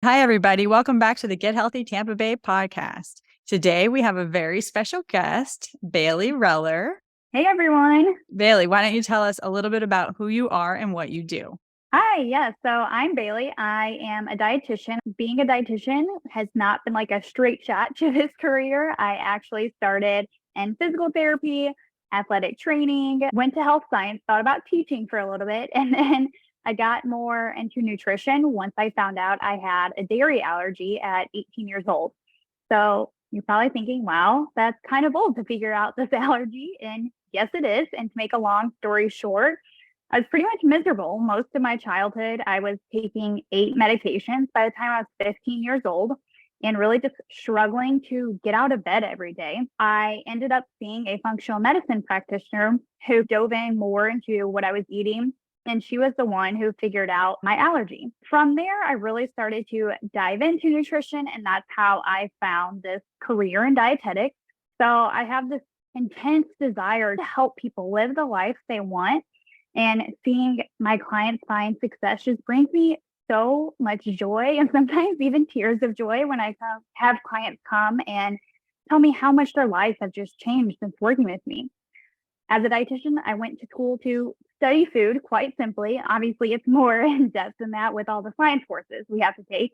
Hi, everybody. Welcome back to the Get Healthy Tampa Bay podcast. Today, we have a very special guest, Baylee Reller. Hey, everyone. Baylee, why don't you tell us a little bit about who you are and what you do? Hi, yes. So I'm Baylee. I am a dietitian. Being a dietitian has not been like a straight shot to this career. I actually started in physical therapy, athletic training, went to health science, thought about teaching for a little bit, and then I got more into nutrition once I found out I had a dairy allergy at 18 years old. So you're probably thinking, wow, that's kind of old to figure out this allergy. And yes, it is. And to make a long story short, I was pretty much miserable most of my childhood. I was taking 8 medications by the time I was 15 years old and really just struggling to get out of bed every day. I ended up seeing a functional medicine practitioner who dove in more into what I was eating. And she was the one who figured out my allergy. From there, I really started to dive into nutrition, and that's how I found this career in dietetics. So I have this intense desire to help people live the life they want. And seeing my clients find success just brings me so much joy and sometimes even tears of joy when I have clients come and tell me how much their life has just changed since working with me. As a dietitian, I went to school to study food, quite simply. Obviously, it's more in depth than that with all the science courses we have to take.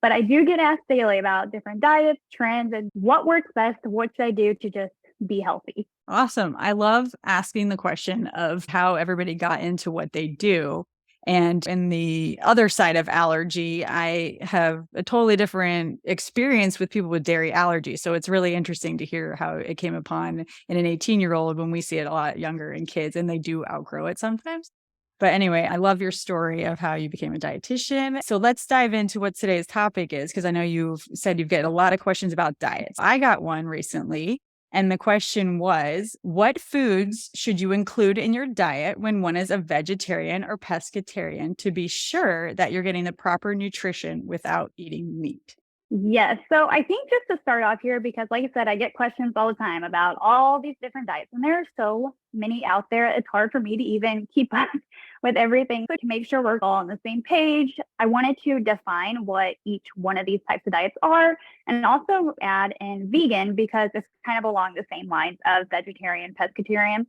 But I do get asked daily about different diets, trends, and what works best. What should I do to just be healthy? Awesome. I love asking the question of how everybody got into what they do. And in the other side of allergy, I have a totally different experience with people with dairy allergies. So it's really interesting to hear how it came upon in an 18-year-old when we see it a lot younger in kids, and they do outgrow it sometimes. But anyway, I love your story of how you became a dietitian. So let's dive into what today's topic is, because I know you've said you've got a lot of questions about diets. I got one recently. And the question was, what foods should you include in your diet when one is a vegetarian or pescatarian to be sure that you're getting the proper nutrition without eating meat? Yes. So I think just to start off here, because like I said, I get questions all the time about all these different diets, and there are so many out there. It's hard for me to even keep up with everything. So to make sure we're all on the same page, I wanted to define what each one of these types of diets are and also add in vegan because it's kind of along the same lines of vegetarian, pescatarian.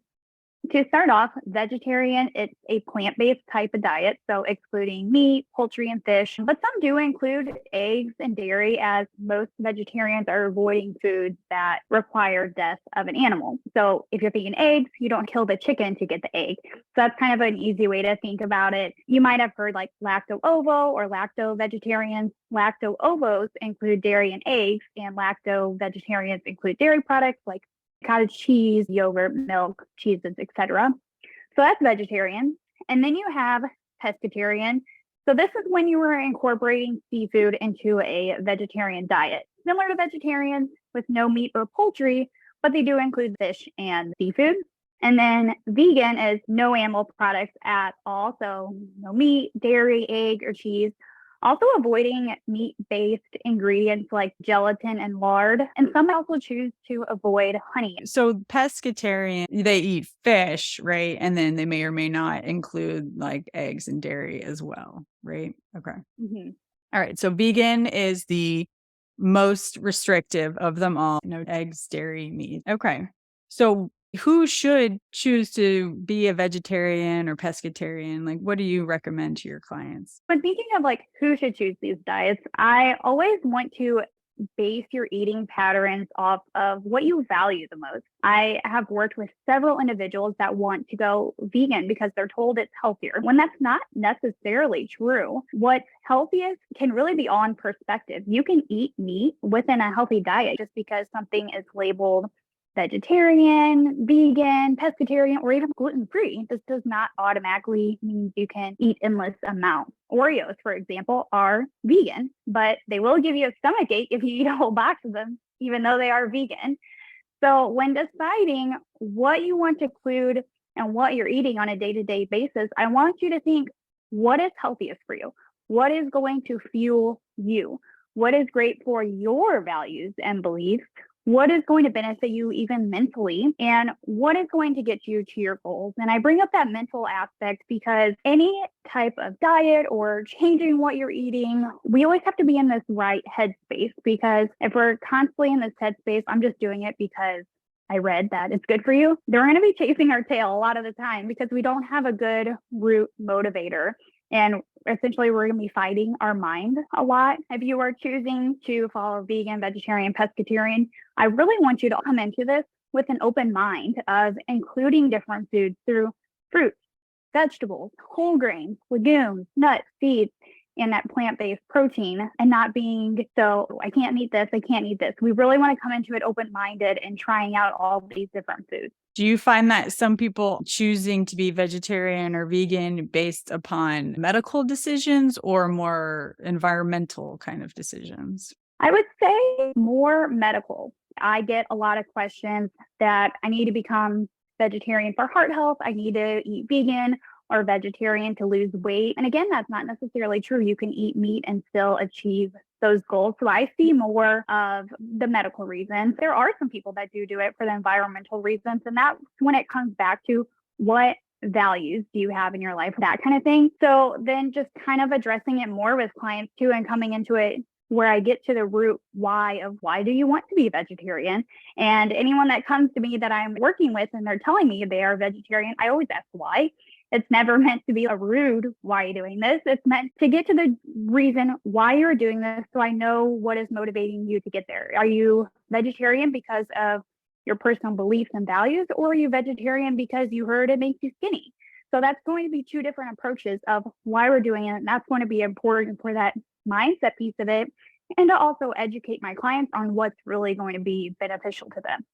To start off, vegetarian, it's a plant-based type of diet, so excluding meat, poultry, and fish. But some do include eggs and dairy, as most vegetarians are avoiding foods that require death of an animal. So if you're thinking eggs, you don't kill the chicken to get the egg. So that's kind of an easy way to think about it. You might have heard like lacto-ovo or lacto-vegetarians. Lacto-ovos include dairy and eggs, and lacto-vegetarians include dairy products like cottage cheese, yogurt, milk, cheeses, etc. So that's vegetarian. And then you have pescatarian. So this is when you are incorporating seafood into a vegetarian diet, similar to vegetarians with no meat or poultry, but they do include fish and seafood. And then vegan is no animal products at all. So no meat, dairy, egg, or cheese. Also avoiding meat-based ingredients like gelatin and lard. And some also choose to avoid honey. So pescatarian, they eat fish, right? And then they may or may not include like eggs and dairy as well, right? Okay. Mm-hmm. All right. So vegan is the most restrictive of them all. No eggs, dairy, meat. Okay. So who should choose to be a vegetarian or pescatarian? Like, what do you recommend to your clients? But thinking of like who should choose these diets, I always want to base your eating patterns off of what you value the most. I have worked with several individuals that want to go vegan because they're told it's healthier, when that's not necessarily true. What's healthiest can really be on perspective. You can eat meat within a healthy diet just because something is labeled vegetarian, vegan, pescatarian, or even gluten-free. This does not automatically mean you can eat endless amounts. Oreos, for example, are vegan, but they will give you a stomachache if you eat a whole box of them, even though they are vegan. So when deciding what you want to include and what you're eating on a day-to-day basis, I want you to think, what is healthiest for you? What is going to fuel you? What is great for your values and beliefs? what is going to benefit you even mentally, and what is going to get you to your goals. And I bring up that mental aspect because any type of diet or changing what you're eating, we always have to be in this right headspace, because if we're constantly in this headspace, I'm just doing it because I read that it's good for you, they're going to be chasing our tail a lot of the time because we don't have a good root motivator. And essentially, we're going to be fighting our mind a lot. If you are choosing to follow vegan, vegetarian, pescatarian, I really want you to come into this with an open mind of including different foods through fruits, vegetables, whole grains, legumes, nuts, seeds, and that plant-based protein, and not being so, I can't eat this, I can't eat this. We really want to come into it open-minded and trying out all these different foods. Do you find that some people choosing to be vegetarian or vegan based upon medical decisions or more environmental kind of decisions? I would say more medical. I get a lot of questions that I need to become vegetarian for heart health, I need to eat vegan or vegetarian to lose weight. And again, that's not necessarily true. You can eat meat and still achieve those goals. So I see more of the medical reasons. There are some people that do it for the environmental reasons. And that's when it comes back to what values do you have in your life, that kind of thing. So then just kind of addressing it more with clients too, and coming into it where I get to the root why of why do you want to be vegetarian? And anyone that comes to me that I'm working with and they're telling me they are vegetarian, I always ask why. It's never meant to be a rude, why are you doing this? It's meant to get to the reason why you're doing this, so I know what is motivating you to get there. Are you vegetarian because of your personal beliefs and values, or are you vegetarian because you heard it makes you skinny? So that's going to be two different approaches of why we're doing it. And that's going to be important for that mindset piece of it, and to also educate my clients on what's really going to be beneficial to them.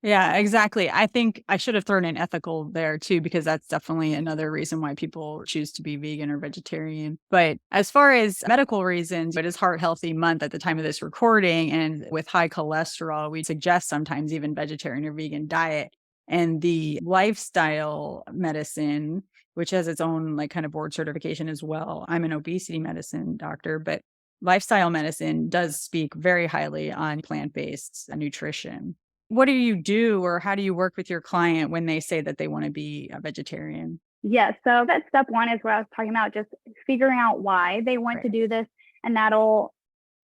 Yeah, exactly. I think I should have thrown in ethical there too, because that's definitely another reason why people choose to be vegan or vegetarian. But as far as medical reasons, it is Heart Healthy Month at the time of this recording. And with high cholesterol, we suggest sometimes even vegetarian or vegan diet. And the lifestyle medicine, which has its own like kind of board certification as well. I'm an obesity medicine doctor, but lifestyle medicine does speak very highly on plant-based nutrition. What do you do, or how do you work with your client when they say that they want to be a vegetarian? Yes. So that step one is what I was talking about, just figuring out why they want to do this. And that'll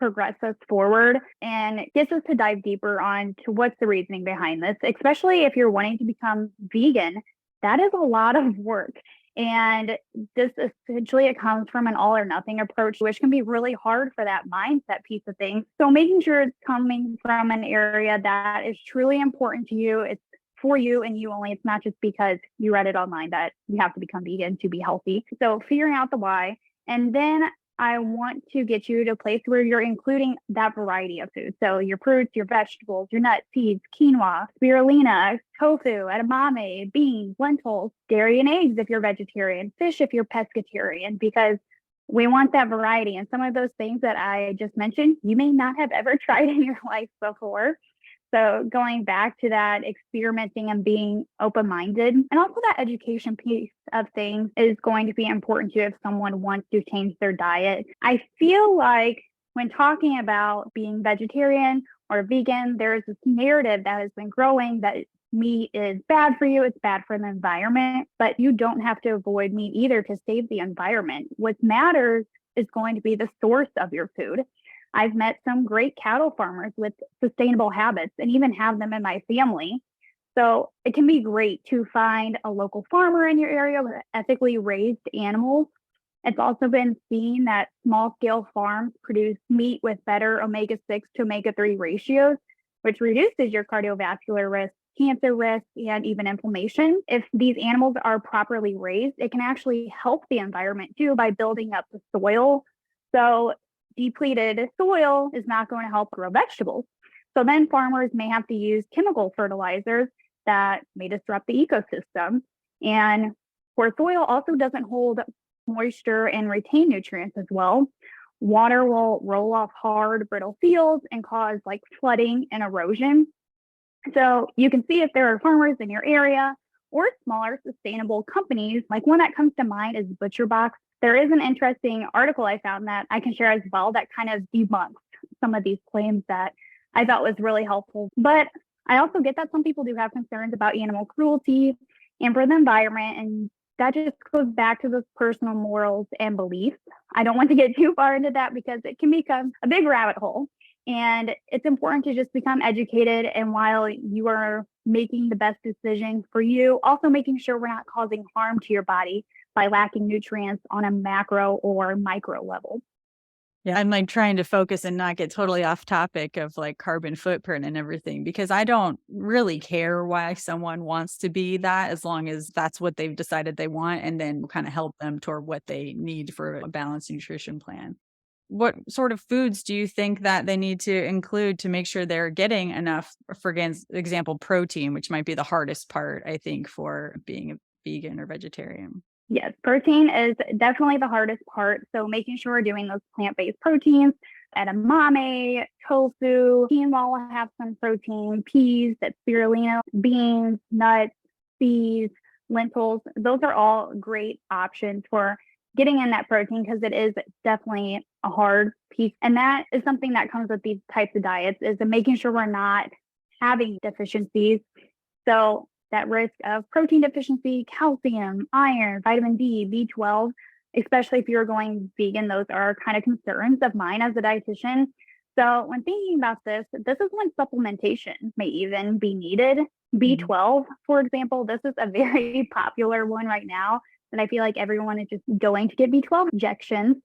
progress us forward and gets us to dive deeper on to what's the reasoning behind this, especially if you're wanting to become vegan. That is a lot of work. And this essentially, it comes from an all or nothing approach, which can be really hard for that mindset piece of things. So making sure it's coming from an area that is truly important to you, it's for you and you only. It's not just because you read it online that you have to become vegan to be healthy. So figuring out the why. And then I want to get you to a place where you're including that variety of food. So your fruits, your vegetables, your nuts, seeds, quinoa, spirulina, tofu, edamame, beans, lentils, dairy and eggs if you're vegetarian, fish if you're pescatarian, because we want that variety. And some of those things that I just mentioned, you may not have ever tried in your life before. So going back to that experimenting and being open-minded, and also that education piece of things is going to be important too if someone wants to change their diet. I feel like when talking about being vegetarian or vegan, there's this narrative that has been growing that meat is bad for you, it's bad for the environment, but you don't have to avoid meat either to save the environment. What matters is going to be the source of your food. I've met some great cattle farmers with sustainable habits and even have them in my family. So it can be great to find a local farmer in your area with ethically raised animals. It's also been seen that small scale farms produce meat with better omega-6 to omega-3 ratios, which reduces your cardiovascular risk, cancer risk, and even inflammation. If these animals are properly raised, it can actually help the environment too by building up the soil. So depleted soil is not going to help grow vegetables. So then farmers may have to use chemical fertilizers that may disrupt the ecosystem. And poor soil also doesn't hold moisture and retain nutrients as well. Water will roll off hard, brittle fields and cause like flooding and erosion. So you can see if there are farmers in your area or smaller sustainable companies. Like one that comes to mind is ButcherBox. There is an interesting article I found that I can share as well that kind of debunks some of these claims that I thought was really helpful. But I also get that some people do have concerns about animal cruelty and for the environment. And that just goes back to those personal morals and beliefs. I don't want to get too far into that because it can become a big rabbit hole. And it's important to just become educated. And while you are making the best decision for you, also making sure we're not causing harm to your body by lacking nutrients on a macro or micro level. Yeah, I'm like trying to focus and not get totally off topic of like carbon footprint and everything because I don't really care why someone wants to be that as long as that's what they've decided they want and then kind of help them toward what they need for a balanced nutrition plan. What sort of foods do you think that they need to include to make sure they're getting enough, for example, protein, which might be the hardest part, I think, for being a vegan or vegetarian? Yes, protein is definitely the hardest part. So making sure we're doing those plant-based proteins, edamame, tofu, quinoa will have some protein, peas, that's spirulina, beans, nuts, seeds, lentils. Those are all great options for getting in that protein because it is definitely a hard piece. And that is something that comes with these types of diets is making sure we're not having deficiencies. So that risk of protein deficiency, calcium, iron, vitamin D, B12, especially if you're going vegan, those are kind of concerns of mine as a dietitian. So when thinking about this is when supplementation may even be needed. B12, for example, this is a very popular one right now that I feel like everyone is just going to get B12 injections.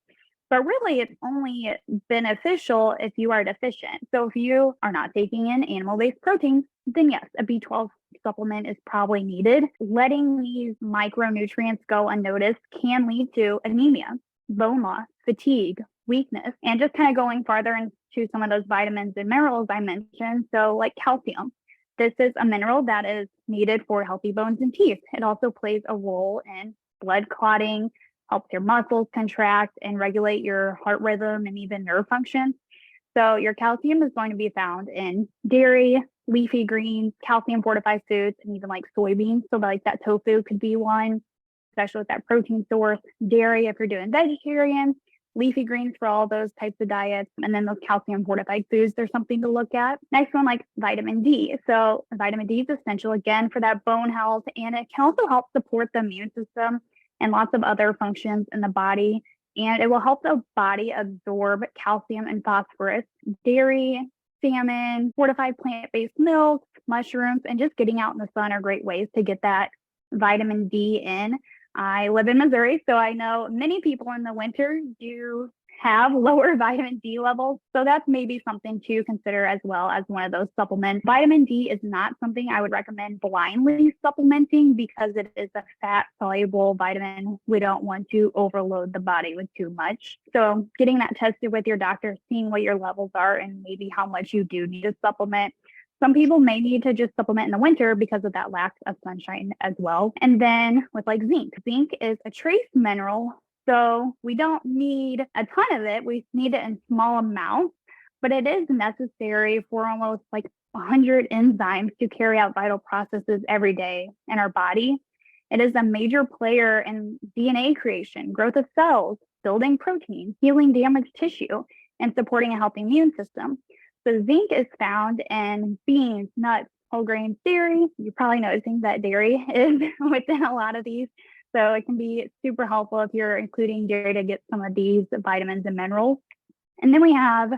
But really, it's only beneficial if you are deficient. So if you are not taking in animal-based proteins, then yes, a B12 supplement is probably needed. Letting these micronutrients go unnoticed can lead to anemia, bone loss, fatigue, weakness, and just kind of going farther into some of those vitamins and minerals I mentioned. So like calcium. This is a mineral that is needed for healthy bones and teeth. It also plays a role in blood clotting, helps your muscles contract and regulate your heart rhythm and even nerve function. So your calcium is going to be found in dairy, leafy greens, calcium fortified foods, and even like soybeans. So like that tofu could be one, especially with that protein source. Dairy if you're doing vegetarian, leafy greens for all those types of diets, and then those calcium fortified foods, there's something to look at. Next one, like vitamin D. So vitamin D is essential again for that bone health, and it can also help support the immune system and lots of other functions in the body. And it will help the body absorb calcium and phosphorus. Dairy, salmon, fortified plant-based milks, mushrooms, and just getting out in the sun are great ways to get that vitamin D in. I live in Missouri, so I know many people in the winter do have lower vitamin D levels. So that's maybe something to consider as well as one of those supplements. Vitamin D is not something I would recommend blindly supplementing because it is a fat soluble vitamin. We don't want to overload the body with too much. So getting that tested with your doctor, seeing what your levels are and maybe how much you do need to supplement. Some people may need to just supplement in the winter because of that lack of sunshine as well. And then with like zinc is a trace mineral. So we don't need a ton of it. We need it in small amounts, but it is necessary for almost like 100 enzymes to carry out vital processes every day in our body. It is a major player in DNA creation, growth of cells, building protein, healing damaged tissue, and supporting a healthy immune system. So zinc is found in beans, nuts, whole grains, dairy. You're probably noticing that dairy is within a lot of these. So it can be super helpful if you're including dairy to get some of these vitamins and minerals. And then we have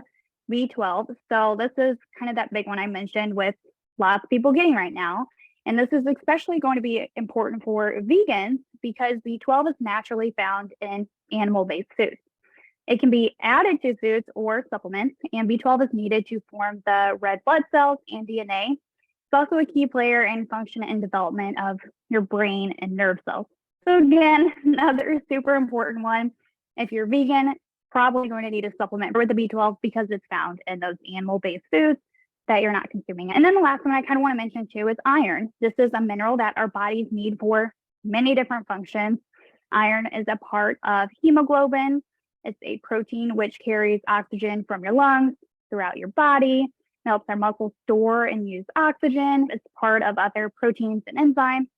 B12. So this is kind of that big one I mentioned with lots of people getting right now. And this is especially going to be important for vegans because B12 is naturally found in animal-based foods. It can be added to foods or supplements, and B12 is needed to form the red blood cells and DNA. It's also a key player in function and development of your brain and nerve cells. So again, another super important one. If you're vegan, probably going to need a supplement with the B12 because it's found in those animal-based foods that you're not consuming. And then the last one I kind of want to mention too is iron. This is a mineral that our bodies need for many different functions. Iron is a part of hemoglobin. It's a protein which carries oxygen from your lungs throughout your body. It helps our muscles store and use oxygen. It's part of other proteins and enzymes.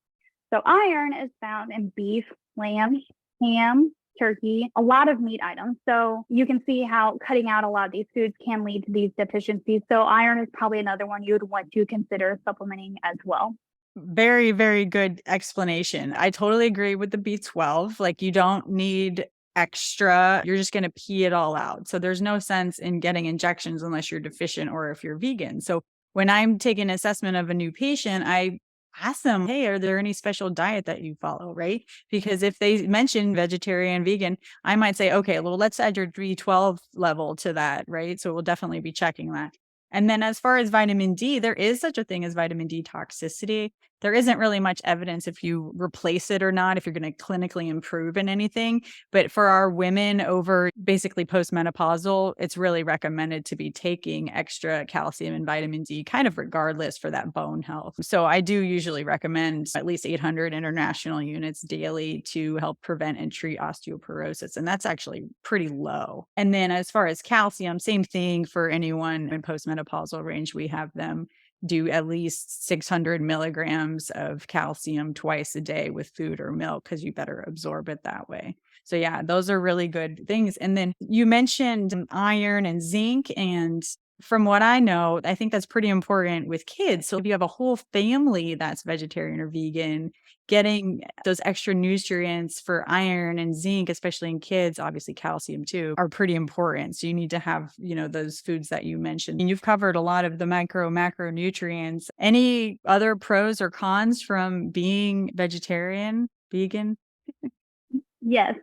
So iron is found in beef, lamb, ham, turkey, a lot of meat items. So you can see how cutting out a lot of these foods can lead to these deficiencies. So iron is probably another one you would want to consider supplementing as well. Very, very good explanation. I totally agree with the B12. Like, you don't need extra. You're just going to pee it all out. So there's no sense in getting injections unless you're deficient or if you're vegan. So when I'm taking an assessment of a new patient, I ask them, hey, are there any special diet that you follow? Right? Because if they mention vegetarian, vegan, I might say, okay, well, let's add your B12 level to that. Right? So we'll definitely be checking that. And then as far as vitamin D, there is such a thing as vitamin D toxicity. There isn't really much evidence if you replace it or not, if you're going to clinically improve in anything. But for our women over basically postmenopausal, it's really recommended to be taking extra calcium and vitamin D kind of regardless for that bone health. So I do usually recommend at least 800 international units daily to help prevent and treat osteoporosis. And that's actually pretty low. And then as far as calcium, same thing for anyone in postmenopausal range, we have them do at least 600 milligrams of calcium twice a day with food or milk because you better absorb it that way. So yeah, those are really good things. And then you mentioned iron and zinc. And from what I know, I think that's pretty important with kids. So if you have a whole family that's vegetarian or vegan, getting those extra nutrients for iron and zinc, especially in kids, obviously calcium too, are pretty important. So you need to have, those foods that you mentioned. And you've covered a lot of the macronutrients. Any other pros or cons from being vegetarian, vegan? Yes.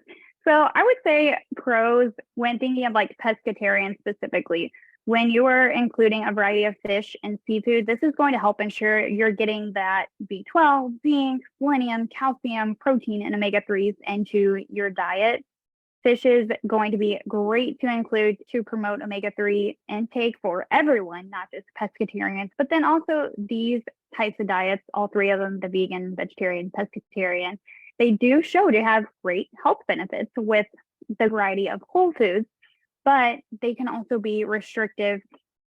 So I would say pros when thinking of like pescatarian specifically, when you are including a variety of fish and seafood, this is going to help ensure you're getting that B12, zinc, selenium, calcium, protein, and omega-3s into your diet. Fish is going to be great to include to promote omega-3 intake for everyone, not just pescatarians, but then also these types of diets, all three of them, the vegan, vegetarian, pescatarian, they do show to have great health benefits with the variety of whole foods, but they can also be restrictive.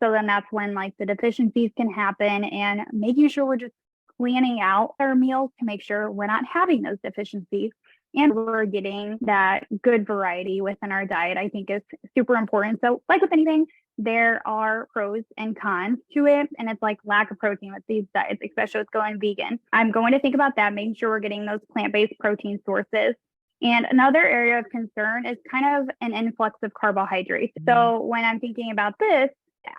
So then that's when like the deficiencies can happen, and making sure we're just planning out our meals to make sure we're not having those deficiencies and we're getting that good variety within our diet, I think is super important. So like with anything, there are pros and cons to it. And it's like lack of protein with these diets, especially with going vegan. I'm going to think about that, making sure we're getting those plant-based protein sources. And another area of concern is kind of an influx of carbohydrates. So when I'm thinking about this,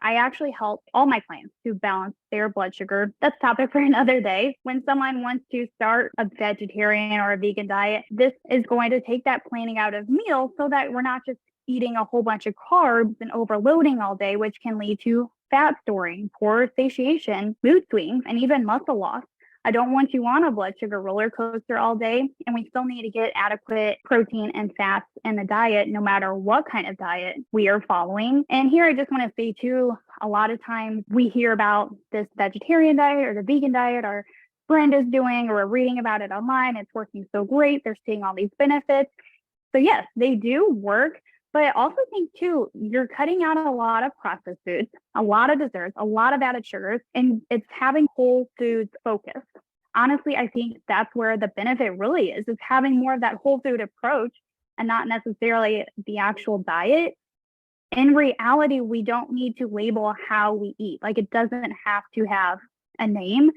I actually help all my clients to balance their blood sugar. That's a topic for another day. When someone wants to start a vegetarian or a vegan diet, this is going to take that planning out of meals so that we're not just eating a whole bunch of carbs and overloading all day, which can lead to fat storing, poor satiation, mood swings, and even muscle loss. I don't want you on a blood sugar roller coaster all day, and we still need to get adequate protein and fats in the diet, no matter what kind of diet we are following. And here I just want to say too, a lot of times we hear about this vegetarian diet or the vegan diet our friend is doing, or we're reading about it online. It's working so great. They're seeing all these benefits. So yes, they do work. But I also think too, you're cutting out a lot of processed foods, a lot of desserts, a lot of added sugars, and it's having whole foods focus. Honestly, I think that's where the benefit really is having more of that whole food approach and not necessarily the actual diet. In reality, we don't need to label how we eat. Like it doesn't have to have a name.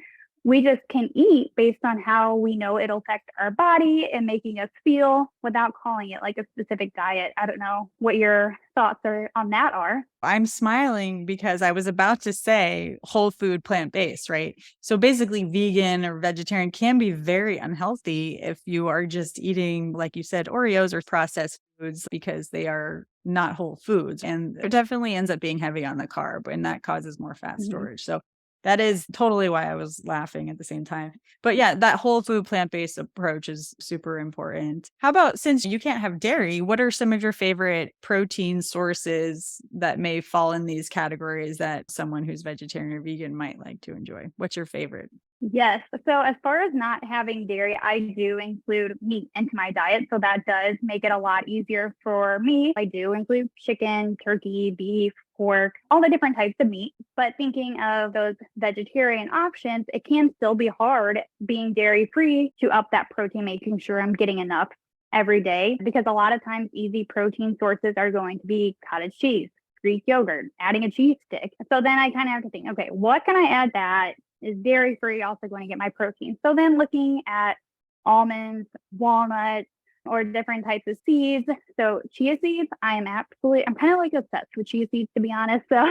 We just can eat based on how we know it'll affect our body and making us feel without calling it like a specific diet. I don't know what your thoughts are on that are. I'm smiling because I was about to say whole food, plant-based, right? So basically vegan or vegetarian can be very unhealthy if you are just eating, like you said, Oreos or processed foods because they are not whole foods. And it definitely ends up being heavy on the carb, and that causes more fat storage. So that is totally why I was laughing at the same time. But yeah, that whole food plant-based approach is super important. How about, since you can't have dairy, what are some of your favorite protein sources that may fall in these categories that someone who's vegetarian or vegan might like to enjoy? What's your favorite? Yes. So as far as not having dairy, I do include meat into my diet. So that does make it a lot easier for me. I do include chicken, turkey, beef, pork, all the different types of meat. But thinking of those vegetarian options, it can still be hard being dairy free to up that protein, making sure I'm getting enough. every day, because a lot of times easy protein sources are going to be cottage cheese, Greek yogurt, adding a cheese stick. So then I kind of have to think, okay, what can I add that is dairy free, also going to get my protein? So then looking at almonds, walnuts, or different types of seeds. So chia seeds, I'm kind of like obsessed with chia seeds, to be honest. So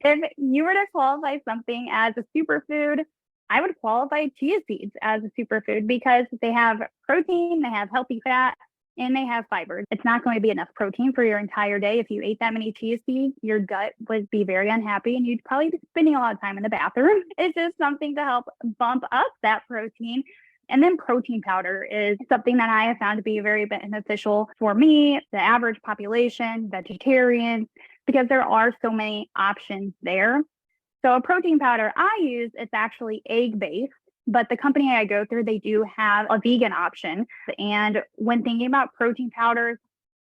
if you were to qualify something as a superfood, I would qualify chia seeds as a superfood because they have protein, they have healthy fat, and they have fiber. It's not going to be enough protein for your entire day. If you ate that many chia seeds, your gut would be very unhappy and you'd probably be spending a lot of time in the bathroom. It's just something to help bump up that protein. And then protein powder is something that I have found to be very beneficial for me, the average population, vegetarians, because there are so many options there. So a protein powder I use, it's actually egg-based, but the company I go through, they do have a vegan option. And when thinking about protein powders,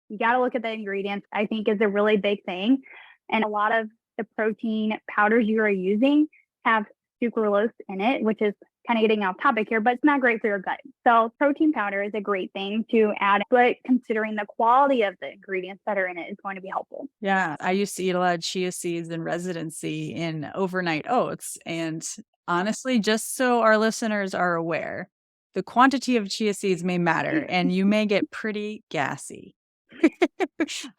you got to look at the ingredients, I think is a really big thing. And a lot of the protein powders you are using have sucralose in it, which is kind of getting off topic here, but it's not great for your gut. So protein powder is a great thing to add, but considering the quality of the ingredients that are in it is going to be helpful. Yeah, I used to eat a lot of chia seeds in residency in overnight oats. And honestly, just so our listeners are aware, the quantity of chia seeds may matter and you may get pretty gassy.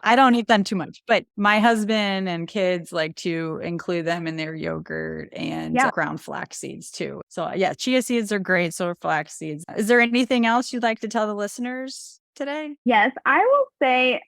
I don't eat them too much, but my husband and kids like to include them in their yogurt and Yeah. ground flax seeds too. So yeah, chia seeds are great. So are flax seeds. Is there anything else you'd like to tell the listeners today? Yes, I will say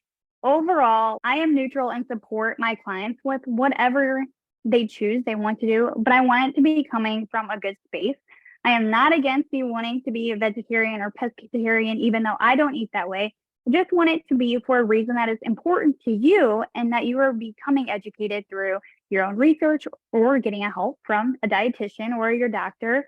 overall, I am neutral and support my clients with whatever they choose they want to do, but I want it to be coming from a good space. I am not against you wanting to be a vegetarian or pescatarian, even though I don't eat that way. I just want it to be for a reason that is important to you and that you are becoming educated through your own research or getting a help from a dietitian or your doctor.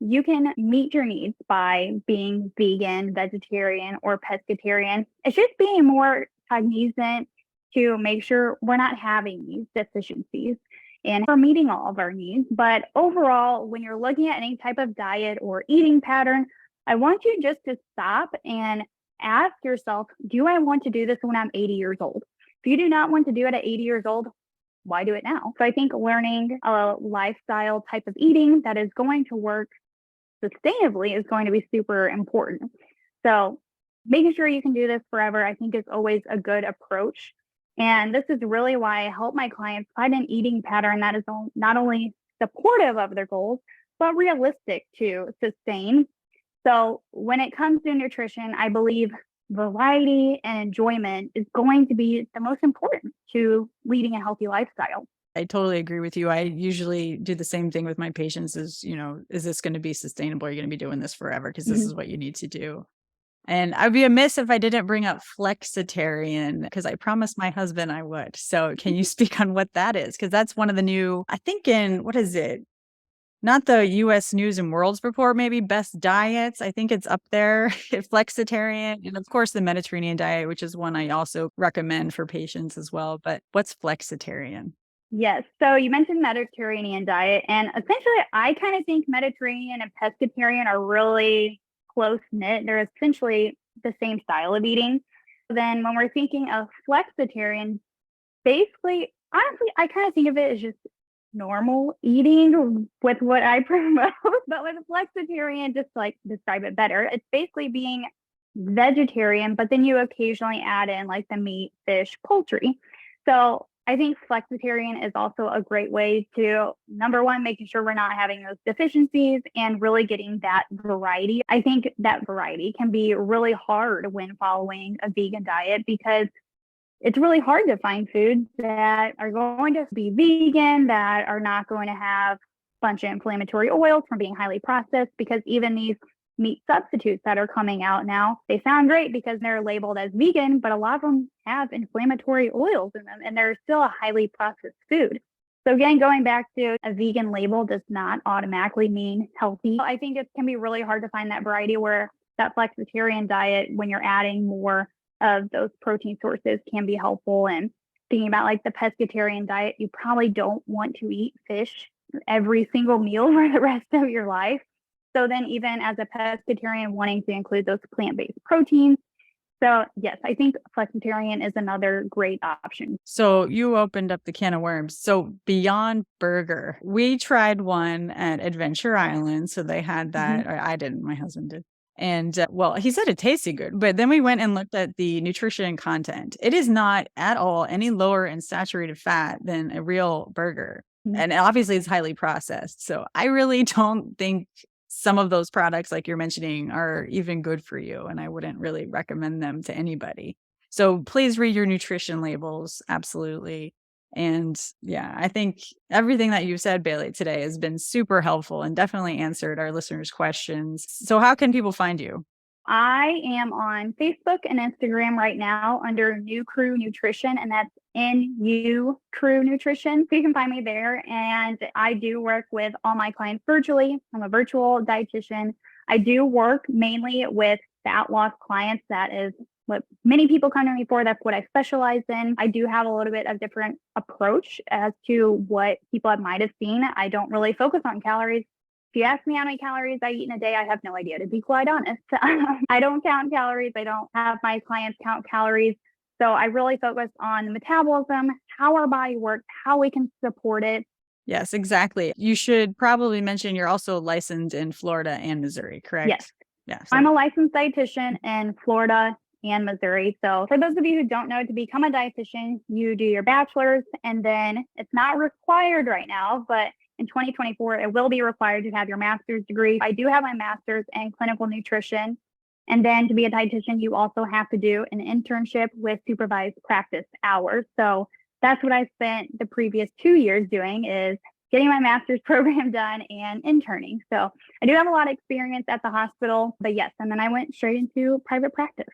You can meet your needs by being vegan, vegetarian, or pescatarian. It's just being more cognizant to make sure we're not having these deficiencies and we're meeting all of our needs. But overall, when you're looking at any type of diet or eating pattern, I want you just to stop and ask yourself, do I want to do this when I'm 80 years old? If you do not want to do it at 80 years old, why do it now? So I think learning a lifestyle type of eating that is going to work sustainably is going to be super important. So making sure you can do this forever, I think is always a good approach. And this is really why I help my clients find an eating pattern that is not only supportive of their goals, but realistic to sustain. So when it comes to nutrition, I believe variety and enjoyment is going to be the most important to leading a healthy lifestyle. I totally agree with you. I usually do the same thing with my patients is, is this going to be sustainable? Are you going to be doing this forever? Because this is what you need to do. And I'd be amiss if I didn't bring up flexitarian because I promised my husband I would. So can you speak on what that is? Because that's one of the new, I think what is it? Not the US News and World's Report, maybe best diets. I think it's up there. Flexitarian. And of course, the Mediterranean diet, which is one I also recommend for patients as well. But what's flexitarian? Yes. So you mentioned Mediterranean diet, and essentially, I kind of think Mediterranean and pescatarian are really close knit. They're essentially the same style of eating. Then when we're thinking of flexitarian, basically, honestly, I kind of think of it as just normal eating with what I promote. But with flexitarian, just like describe it better, it's basically being vegetarian, but then you occasionally add in like the meat, fish, poultry. So I think flexitarian is also a great way to, number one, making sure we're not having those deficiencies and really getting that variety. I think that variety can be really hard when following a vegan diet because it's really hard to find foods that are going to be vegan, that are not going to have a bunch of inflammatory oils from being highly processed, because even these meat substitutes that are coming out now, they sound great because they're labeled as vegan, but a lot of them have inflammatory oils in them and they're still a highly processed food. So again, going back to a vegan label does not automatically mean healthy. I think it can be really hard to find that variety where that flexitarian diet, when you're adding more of those protein sources, can be helpful. And thinking about like the pescatarian diet, you probably don't want to eat fish every single meal for the rest of your life. So then even as a pescatarian, wanting to include those plant-based proteins. So yes, I think flexitarian is another great option. So you opened up the can of worms. So Beyond Burger, we tried one at Adventure Island. So they had that, or I didn't, my husband did. And well, he said it tasted good, but then we went and looked at the nutrition content. It is not at all any lower in saturated fat than a real burger. And obviously it's highly processed. So I really don't think some of those products, like you're mentioning, are even good for you. And I wouldn't really recommend them to anybody. So please read your nutrition labels. Absolutely. And yeah, I think everything that you said, Baylee, today has been super helpful and definitely answered our listeners' questions. So how can people find you? I am on Facebook and Instagram right now under NuCrew Nutrition, and that's NuCrew Nutrition. So you can find me there. And I do work with all my clients virtually. I'm a virtual dietitian. I do work mainly with fat loss clients. That is what many people come to me for. That's what I specialize in. I do have a little bit of different approach as to what people might have seen. I don't really focus on calories. If you ask me how many calories I eat in a day, I have no idea, to be quite honest. I don't count calories. I don't have my clients count calories. So I really focus on metabolism, how our body works, how we can support it. Yes, exactly. You should probably mention you're also licensed in Florida and Missouri, correct? Yes. Yeah. I'm a licensed dietitian in Florida and Missouri. So for those of you who don't know, to become a dietitian, you do your bachelor's, and then it's not required right now, but in 2024, it will be required to have your master's degree. I do have my master's in clinical nutrition. And then to be a dietitian, you also have to do an internship with supervised practice hours. So that's what I spent the previous 2 years doing, is getting my master's program done and interning. So I do have a lot of experience at the hospital, but yes, and then I went straight into private practice.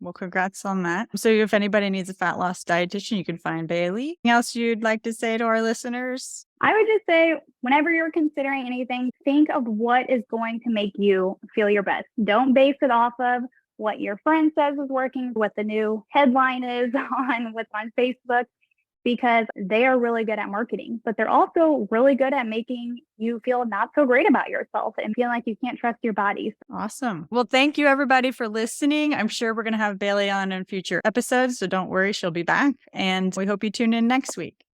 Well, congrats on that. So if anybody needs a fat loss dietitian, you can find Baylee. Anything else you'd like to say to our listeners? I would just say, whenever you're considering anything, think of what is going to make you feel your best. Don't base it off of what your friend says is working, what the new headline is on what's on Facebook, because they are really good at marketing, but they're also really good at making you feel not so great about yourself and feeling like you can't trust your body. Awesome. Well, thank you everybody for listening. I'm sure we're going to have Baylee on in future episodes, so don't worry, she'll be back. And we hope you tune in next week.